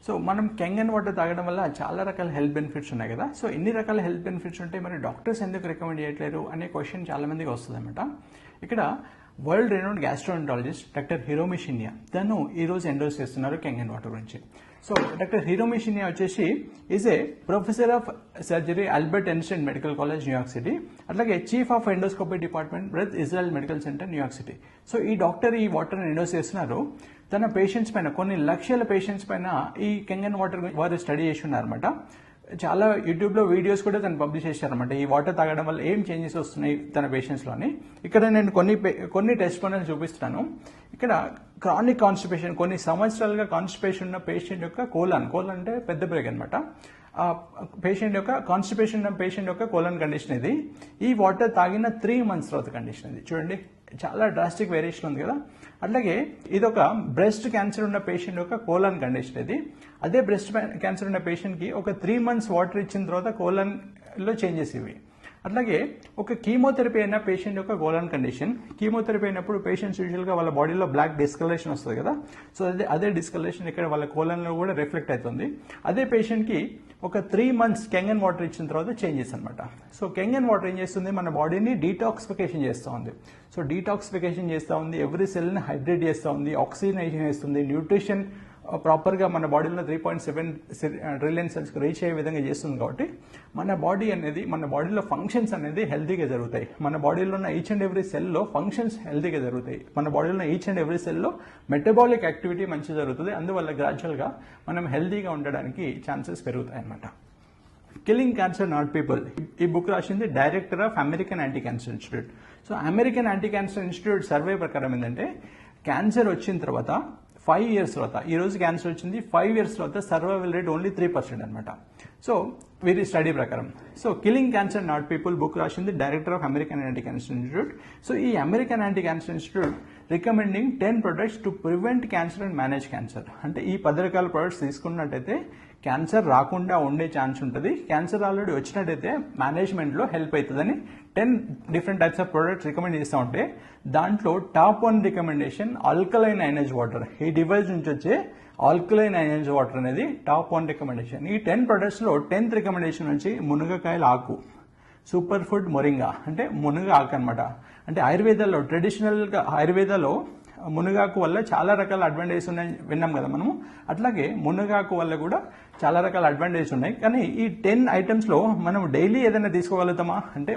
So మనం కెంగన్ water తాగడం వల్ల చాలా రకాల హెల్త్ బెనిఫిట్స్ ఉన్నాయి కదా. సో ఎన్ని రకాల హెల్త్ బెనిఫిట్స్ ఉంటే మరి డాక్టర్స్ ఎందుకు రికమెండ్ చేయట్లేరు అనే క్వశ్చన్ చాలా మందికి వస్తుంది అనమాట. ఇక్కడ world renowned gastroenterologist doctor Hiromi Shinya తను ఈరోజు ఎండోర్స్ చేస్తున్నారు కెంగన్ వాటర్ గురించి. సో డాక్టర్ హిరోమి షిన్యా వచ్చేసి is a professor of surgery Albert Einstein medical college New York city, అట్లాగే chief of endoscopy department Beth Israel medical center New York city. So ఈ doctor ఈ వాటర్ని endorse చేస్తున్నారు. తన patients పైన కొన్ని లక్షల పేషెంట్స్ పైన ఈ కెంగన్ వాటర్ వారు స్టడీ చేసి ఉన్నారన్నమాట. చాలా యూట్యూబ్లో వీడియోస్ కూడా తను పబ్లిష్ చేశారనమాట. ఈ వాటర్ తాగడం వల్ల ఏం చేంజెస్ వస్తున్నాయి తన పేషెంట్స్లోని. ఇక్కడ నేను కొన్ని టెస్ట్ పనులు చూపిస్తున్నాను. ఇక్కడ క్రానిక్ కాన్స్టిపేషన్, కొన్ని సంవత్సరాలుగా కాన్స్టిపేషన్ ఉన్న పేషెంట్ యొక్క కోలన్ అంటే పెద్ద బ్రేక్ అనమాట. పేషెంట్ యొక్క కాన్స్టిపేషన్ ఉన్న పేషెంట్ యొక్క కోలన్ కండిషన్ ఇది. ఈ వాటర్ తాగిన 3 months తర్వాత కండిషన్ ఇది. చూడండి చాలా డ్రాస్టిక్ వేరియేషన్ ఉంది కదా. అట్లాగే ఇదొక బ్రెస్ట్ క్యాన్సర్ ఉన్న పేషెంట్ యొక్క కోలన్ కండిషన్ ఇది. అదే బ్రెస్ట్ క్యాన్సర్ ఉన్న పేషెంట్కి ఒక 3 months వాటర్ ఇచ్చిన తర్వాత కోలన్లో చేంజెస్ ఇవి. అట్లాగే ఒక కీమోథెరపీ అయిన పేషెంట్ యొక్క కోలన్ కండిషన్, కీమోథెరపీ అయినప్పుడు పేషెంట్స్ యూజువల్గా వాళ్ళ బాడీలో బ్లాక్ డిస్కలరేషన్ వస్తుంది కదా. సో అదే డిస్కలరేషన్ ఇక్కడ వాళ్ళ కోలన్లో కూడా రిఫ్లెక్ట్ అవుతుంది. అదే పేషెంట్కి ఒక 3 months కెంగన్ వాటర్ ఇచ్చిన తర్వాత చేంజెస్ అనమాట. సో కెంగన్ వాటర్ ఏం చేస్తుంది, మన బాడీని డీటాక్సిఫికేషన్ చేస్తూ ఉంది. సో డీటాక్సిఫికేషన్ చేస్తూ ఉంది, ఎవ్రీ సెల్ని హైడ్రేట్ చేస్తూ ఉంది, ఆక్సిజనేషన్ చేస్తుంది, న్యూట్రిషన్ ప్రాపర్గా మన బాడీలో 3.7 ట్రిలియన్ సెల్స్కి రీచ్ అయ్యే విధంగా చేస్తుంది. కాబట్టి మన బాడీలో ఫంక్షన్స్ అనేది హెల్తీగా జరుగుతాయి. మన బాడీలో ఉన్న ఈచ్ అండ్ ఎవ్రీ సెల్లో ఫంక్షన్స్ హెల్తీగా జరుగుతాయి. మన బాడీలో ఉన్న ఈచ్ అండ్ ఎవ్రీ సెల్లో మెటబాలిక్ యాక్టివిటీ మంచిగా జరుగుతుంది. అందువల్ల గ్రాడ్యువల్గా మనం హెల్తీగా ఉండడానికి ఛాన్సెస్ పెరుగుతాయి అన్నమాట. కిల్లింగ్ క్యాన్సర్ నాట్ పీపుల్ ఈ బుక్ రాసింది director of American anti cancer institute. So American anti cancer institute survey ప్రకారం ఏంటంటే క్యాన్సర్ వచ్చిన తర్వాత 5 years తర్వాత, ఈ రోజు క్యాన్సర్ వచ్చింది 5 years తర్వాత సర్వైవల్ రేట్ ఓన్లీ 3% అనమాట. సో వీరి స్టడీ ప్రకారం. So killing cancer not people book రాసింది director of American anti cancer institute. So ఈ American anti cancer institute recommending 10 products to prevent cancer and manage cancer. అంటే ఈ 10 రకాల products తీసుకున్నట్టయితే cancer రాకుండా ఉండే ఛాన్స్ ఉంటుంది. క్యాన్సర్ ఆల్రెడీ వచ్చినట్టయితే మేనేజ్మెంట్లో హెల్ప్ అవుతుందని 10 different types of products recommend చేస్తూ ఉంటే దాంట్లో top 1 recommendation alkaline ionise water. ఈ డివైస్ నుంచి వచ్చే ఆల్కలైన్ అయనైజ్ వాటర్ అనేది టాప్ 1 రికమెండేషన్. ఈ 10 productsలో 10th రికమెండేషన్ నుంచి మునగకాయల ఆకు, సూపర్ ఫుడ్ మొరింగా అంటే మునగ ఆకు అనమాట. అంటే ఆయుర్వేదాలో ట్రెడిషనల్గా ఆయుర్వేదాలో మునగాకు వల్ల చాలా రకాల అడ్వాంటేజెస్ ఉన్నాయి విన్నాం కదా మనము. అట్లాగే మునగాకు వల్ల కూడా చాలా రకాల అడ్వాంటేజెస్ ఉన్నాయి. కానీ ఈ 10 items మనం డైలీ ఏదైనా తీసుకోగలుగుతామా అంటే